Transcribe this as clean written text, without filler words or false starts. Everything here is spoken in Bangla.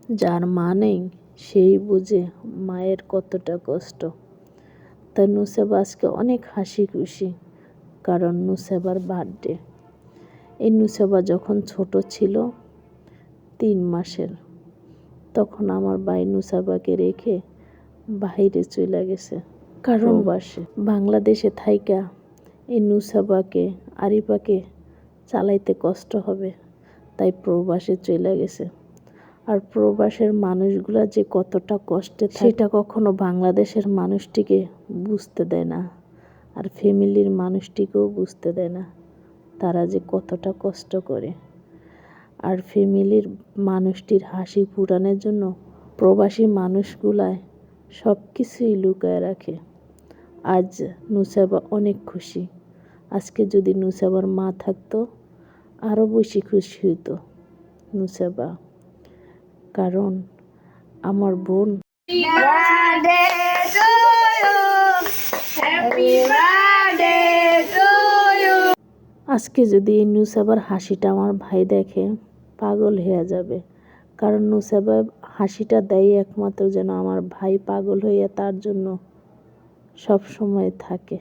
যার মা নেই সেই বুঝে মায়ের কতটা কষ্ট। তাই নুসেবা আজকে অনেক হাসি খুশি, কারণ নুসেবার বার্থডে। এই নুসেবা যখন ছোট ছিল 3 মাসের, তখন আমার ভাই নুসেবাকে রেখে বাইরে চলে গেছে, কারণ বাংলাদেশে থাইকা এই নুসেবাকে আরিফাকে চালাইতে কষ্ট হবে, তাই প্রবাসে চলে গেছে। আর প্রবাসের মানুষগুলা যে কতটা কষ্টে থাকে সেটা কখনো বাংলাদেশের মানুষটিকে বুঝতে দেয় না, আর ফ্যামিলির মানুষটিকেও বুঝতে দেয় না তারা যে কতটা কষ্ট করে। আর ফ্যামিলির মানুষটির হাসি ফুটানোর জন্য প্রবাসী মানুষগুলায় সব কিছুই লুকায় রাখে। আজ নুসেবা অনেক খুশি। আজকে যদি নুসেবার মা থাকতো আরও বেশি খুশি হতো নুসেবা, কারণ আমার বোন আজকে যদি এই নুসেবার হাসিটা আমার ভাই দেখে পাগল হয়ে যাবে, কারণ নুসেবা হাসিটা দেয় একমাত্র যেন আমার ভাই পাগল হইয়া তার জন্য সব সময় থাকে।